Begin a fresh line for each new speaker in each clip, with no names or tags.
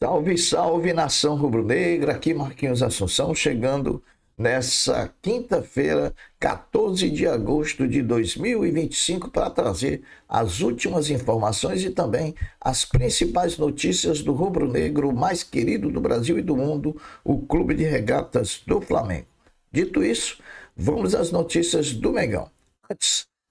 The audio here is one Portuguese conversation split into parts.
Salve, salve, nação rubro-negra, aqui Marquinhos Assunção, chegando nessa quinta-feira, 14 de agosto de 2025, para trazer as últimas informações e também as principais notícias do rubro-negro mais querido do Brasil e do mundo, o Clube de Regatas do Flamengo. Dito isso, vamos às notícias do Mengão.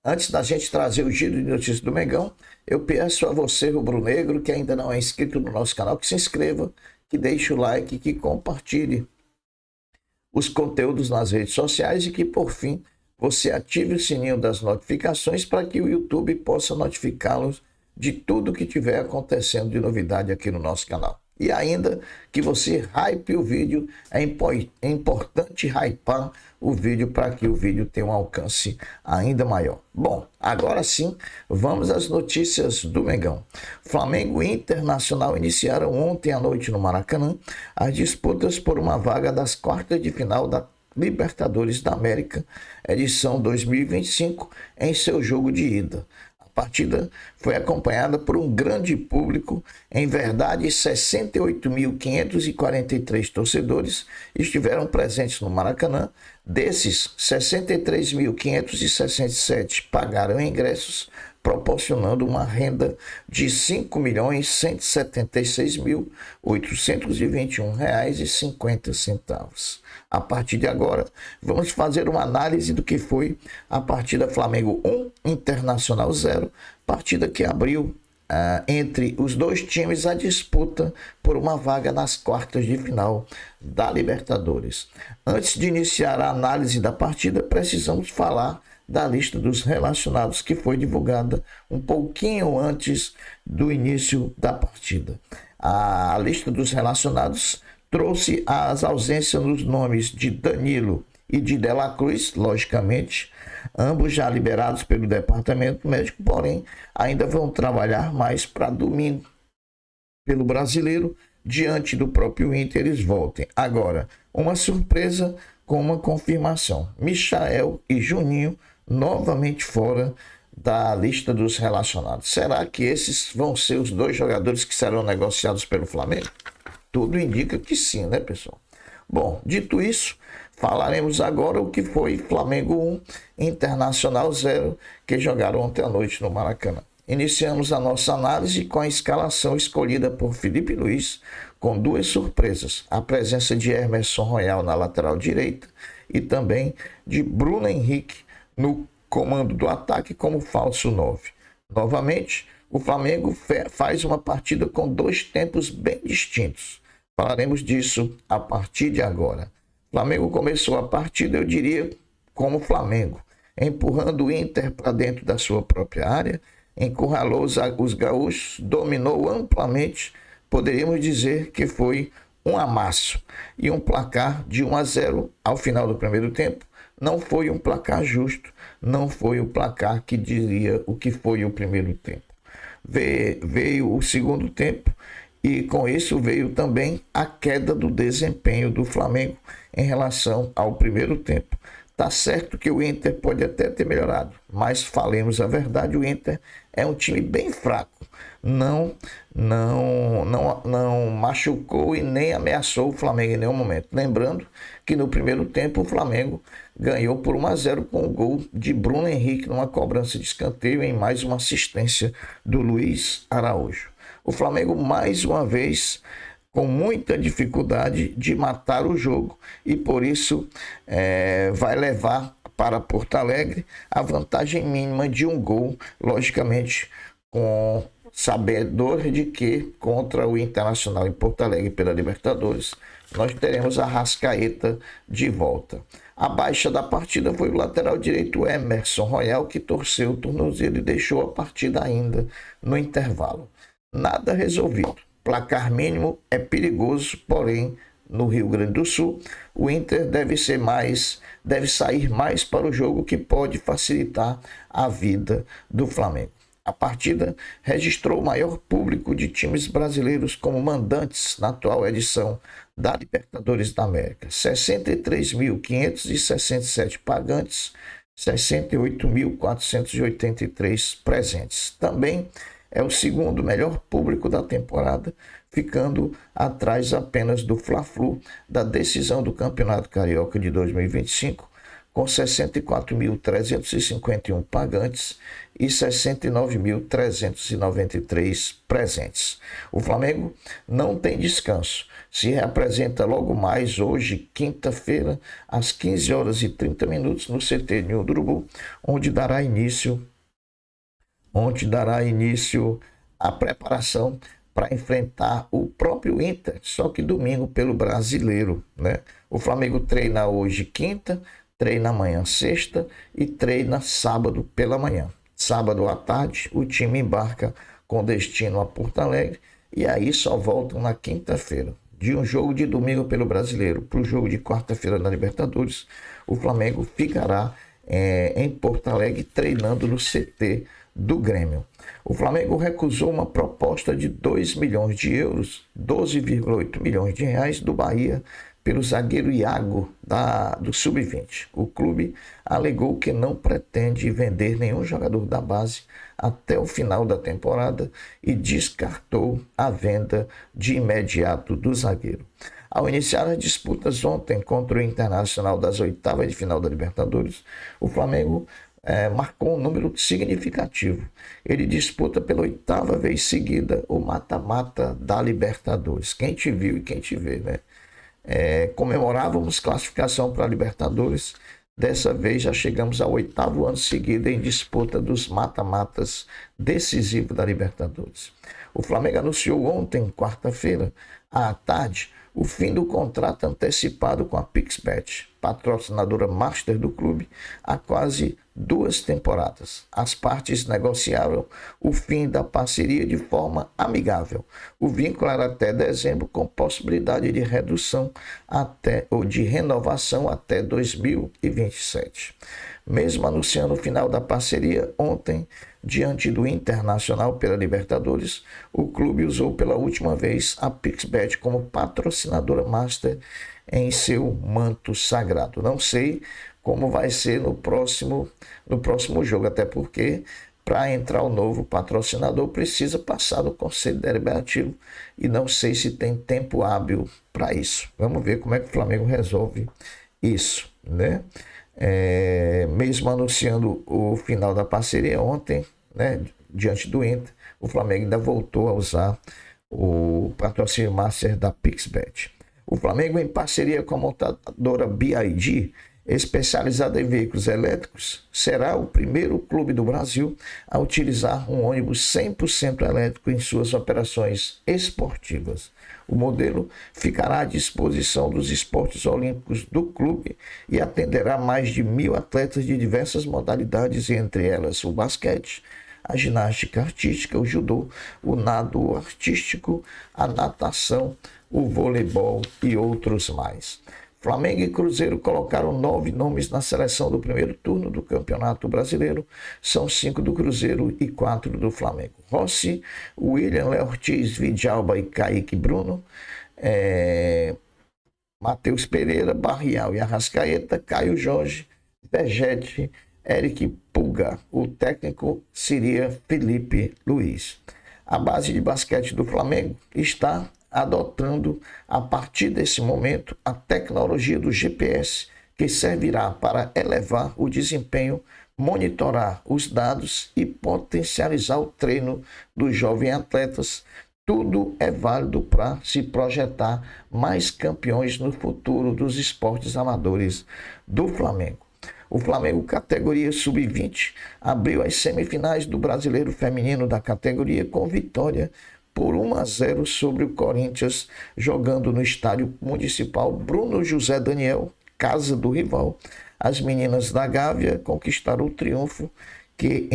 Antes da gente trazer o giro de notícias do Mengão, eu peço a você, rubro-negro, que ainda não é inscrito no nosso canal, que se inscreva, que deixe o like, que compartilhe os conteúdos nas redes sociais e que, por fim, você ative o sininho das notificações para que o YouTube possa notificá-los de tudo que estiver acontecendo de novidade aqui no nosso canal. E ainda que você hype o vídeo, é importante hypar o vídeo para que o vídeo tenha um alcance ainda maior. Bom, agora sim, vamos às notícias do Mengão. Flamengo e Internacional iniciaram ontem à noite no Maracanã as disputas por uma vaga das quartas de final da Libertadores da América, edição 2025, em seu jogo de ida. A partida foi acompanhada por um grande público, em verdade 68.543 torcedores estiveram presentes no Maracanã. Desses, 63.567 pagaram ingressos, proporcionando uma renda de R$ 5.176.821,50. A partir de agora, vamos fazer uma análise do que foi a partida Flamengo 1, Internacional 0, partida que abriu entre os dois times a disputa por uma vaga nas quartas de final da Libertadores. Antes de iniciar a análise da partida, precisamos falar da lista dos relacionados que foi divulgada um pouquinho antes do início da partida. A lista dos relacionados trouxe as ausências nos nomes de Danilo e de De La Cruz, logicamente, ambos já liberados pelo departamento médico, porém ainda vão trabalhar mais para domingo pelo Brasileiro, diante do próprio Inter eles voltem. Agora, uma surpresa com uma confirmação: Michael e Juninho novamente fora da lista dos relacionados. Será que esses vão ser os dois jogadores que serão negociados pelo Flamengo? Tudo indica que sim, né, pessoal? Bom, dito isso, falaremos agora o que foi Flamengo 1, Internacional 0, que jogaram ontem à noite no Maracanã. Iniciamos a nossa análise com a escalação escolhida por Felipe Luiz, com duas surpresas: a presença de Emerson Royal na lateral direita e também de Bruno Henrique no comando do ataque como falso 9. Novamente, o Flamengo faz uma partida com dois tempos bem distintos. Falaremos disso a partir de agora. O Flamengo começou a partida, eu diria, como Flamengo, empurrando o Inter para dentro da sua própria área, encurralou os gaúchos, dominou amplamente, poderíamos dizer que foi um amasso. E um placar de 1-0 ao final do primeiro tempo não foi um placar justo, não foi o placar que dizia o que foi o primeiro tempo. Veio o segundo tempo e com isso veio também a queda do desempenho do Flamengo em relação ao primeiro tempo. Tá certo que o Inter pode até ter melhorado, mas falemos a verdade, o Inter é um time bem fraco. Não machucou e nem ameaçou o Flamengo em nenhum momento. Lembrando que no primeiro tempo o Flamengo ganhou por 1-0 com o gol de Bruno Henrique numa cobrança de escanteio em mais uma assistência do Luiz Araújo. O Flamengo mais uma vez com muita dificuldade de matar o jogo e por isso vai levar para Porto Alegre a vantagem mínima de um gol, logicamente com sabedor de que contra o Internacional em Porto Alegre pela Libertadores nós teremos a Arrascaeta de volta. A baixa da partida foi o lateral direito Emerson Royal, que torceu o tornozelo e deixou a partida ainda no intervalo. Nada resolvido. Placar mínimo é perigoso, porém, no Rio Grande do Sul, o Inter deve sair mais para o jogo, que pode facilitar a vida do Flamengo. A partida registrou o maior público de times brasileiros como mandantes na atual edição da Libertadores da América. 63.567 pagantes, 68.483 presentes. Também é o segundo melhor público da temporada, ficando atrás apenas do Fla-Flu da decisão do Campeonato Carioca de 2025, com 64.351 pagantes e 69.393 presentes. O Flamengo não tem descanso. Se reapresenta logo mais hoje, quinta-feira, às 15 horas e 30 minutos, no CT Ninho do Urubu, onde dará início a preparação para enfrentar o próprio Inter, só que domingo pelo Brasileiro, né? O Flamengo treina hoje quinta, treina amanhã sexta e treina sábado pela manhã. Sábado à tarde, o time embarca com destino a Porto Alegre e aí só voltam na quinta-feira. De um jogo de domingo pelo Brasileiro para o jogo de quarta-feira na Libertadores, o Flamengo ficará em Porto Alegre treinando no CT do Grêmio. O Flamengo recusou uma proposta de 2 milhões de euros, 12,8 milhões de reais do Bahia, pelo zagueiro Iago do Sub-20. O clube alegou que não pretende vender nenhum jogador da base até o final da temporada e descartou a venda de imediato do zagueiro. Ao iniciar as disputas ontem contra o Internacional das oitavas de final da Libertadores, o Flamengo marcou um número significativo. Ele disputa pela oitava vez seguida o mata-mata da Libertadores. Quem te viu e quem te vê, né? Comemorávamos classificação para a Libertadores. Dessa vez já chegamos ao oitavo ano seguido em disputa dos mata-matas decisivos da Libertadores. O Flamengo anunciou ontem, quarta-feira, à tarde, o fim do contrato antecipado com a Pixbet, patrocinadora master do clube, há quase 2 temporadas. As partes negociaram o fim da parceria de forma amigável. O vínculo era até dezembro, com possibilidade de redução ou de renovação até 2027. Mesmo anunciando o final da parceria ontem, diante do Internacional pela Libertadores, o clube usou pela última vez a Pixbet como patrocinadora master em seu manto sagrado. Não sei como vai ser no próximo jogo, até porque para entrar o novo patrocinador precisa passar do Conselho Deliberativo e não sei se tem tempo hábil para isso. Vamos ver como é que o Flamengo resolve isso, né? Mesmo anunciando o final da parceria ontem, né, diante do Inter, o Flamengo ainda voltou a usar o patrocínio master da Pixbet. O Flamengo, em parceria com a montadora BYD, especializada em veículos elétricos, será o primeiro clube do Brasil a utilizar um ônibus 100% elétrico em suas operações esportivas. O modelo ficará à disposição dos esportes olímpicos do clube e atenderá mais de 1.000 atletas de diversas modalidades, entre elas o basquete, a ginástica artística, o judô, o nado artístico, a natação, o voleibol e outros mais. Flamengo e Cruzeiro colocaram 9 nomes na seleção do primeiro turno do Campeonato Brasileiro. São 5 do Cruzeiro e 4 do Flamengo. Rossi, William, Léo Ortiz, Vidalba e Kaique Bruno. Matheus Pereira, Barrial e Arrascaeta, Caio Jorge, Vegete, Eric Pulga. O técnico seria Felipe Luiz. A base de basquete do Flamengo está adotando, a partir desse momento, a tecnologia do GPS, que servirá para elevar o desempenho, monitorar os dados e potencializar o treino dos jovens atletas. Tudo é válido para se projetar mais campeões no futuro dos esportes amadores do Flamengo. O Flamengo, categoria Sub-20, abriu as semifinais do Brasileiro Feminino da categoria com vitória por 1-0 sobre o Corinthians, jogando no estádio municipal Bruno José Daniel, casa do rival. As meninas da Gávea conquistaram o triunfo que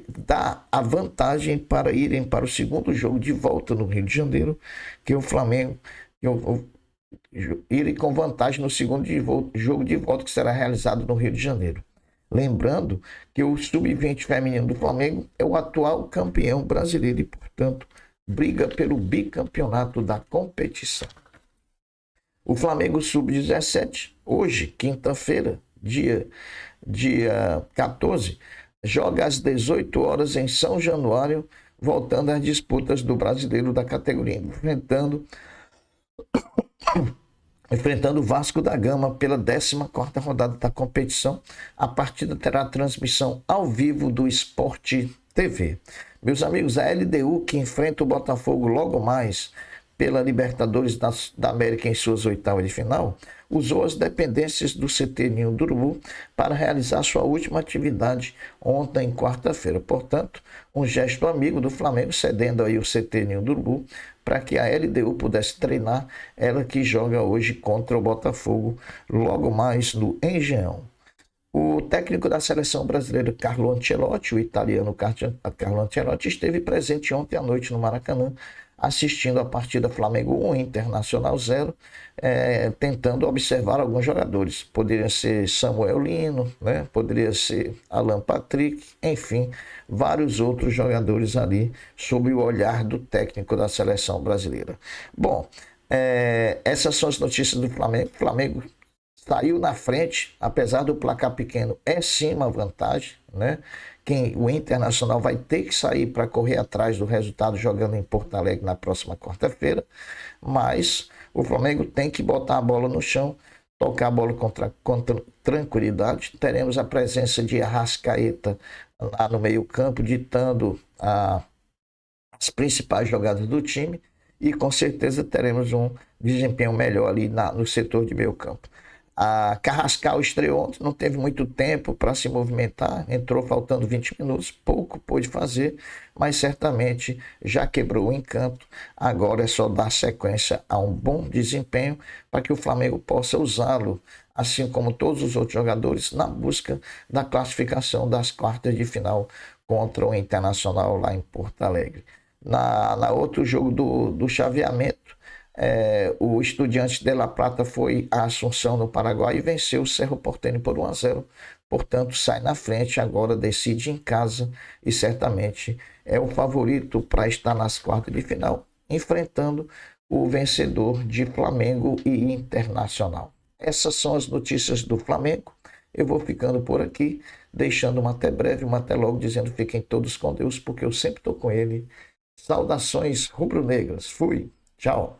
dá a vantagem para irem para o segundo jogo de volta no Rio de Janeiro, que o Flamengo irem com vantagem no segundo jogo de volta, que será realizado no Rio de Janeiro. Lembrando que o Sub-20 feminino do Flamengo é o atual campeão brasileiro e, portanto, briga pelo bicampeonato da competição. O Flamengo Sub-17, hoje, quinta-feira, dia 14, joga às 18 horas em São Januário voltando às disputas do Brasileiro da categoria, enfrentando o Vasco da Gama pela 14ª rodada da competição. A partida terá transmissão ao vivo do Sport TV. Meus amigos, a LDU, que enfrenta o Botafogo logo mais pela Libertadores da América em suas oitavas de final, usou as dependências do CT Ninho do Urubu para realizar sua última atividade ontem, quarta-feira. Portanto, um gesto amigo do Flamengo, cedendo aí o CT Ninho do Urubu para que a LDU pudesse treinar, ela que joga hoje contra o Botafogo, logo mais no Engenhão. O técnico da seleção brasileira, Carlo Ancelotti, o italiano Carlo Ancelotti, esteve presente ontem à noite no Maracanã, assistindo a partida Flamengo 1, Internacional 0, tentando observar alguns jogadores. Poderia ser Samuel Lino, né? Poderia ser Alan Patrick, enfim, vários outros jogadores ali, sob o olhar do técnico da seleção brasileira. Bom, essas são as notícias do Flamengo. O Flamengo saiu na frente, apesar do placar pequeno, é sim uma vantagem, né? O Internacional vai ter que sair para correr atrás do resultado jogando em Porto Alegre na próxima quarta-feira, mas o Flamengo tem que botar a bola no chão, tocar a bola com tranquilidade. Teremos a presença de Arrascaeta lá no meio-campo, ditando as principais jogadas do time, e com certeza teremos um desempenho melhor ali no setor de meio-campo. A Carrascal estreou ontem, não teve muito tempo para se movimentar, entrou faltando 20 minutos, pouco pôde fazer, mas certamente já quebrou o encanto. Agora é só dar sequência a um bom desempenho para que o Flamengo possa usá-lo, assim como todos os outros jogadores, na busca da classificação das quartas de final contra o Internacional lá em Porto Alegre. Na outro jogo do chaveamento, o Estudiantes de La Plata foi à Assunção, no Paraguai, e venceu o Cerro Porteño por 1-0. Portanto, sai na frente, agora decide em casa e certamente é o favorito para estar nas quartas de final, enfrentando o vencedor de Flamengo e Internacional. Essas são as notícias do Flamengo. Eu vou ficando por aqui, deixando uma até breve, uma até logo, dizendo fiquem todos com Deus, porque eu sempre estou com ele. Saudações rubro-negras. Fui. Tchau.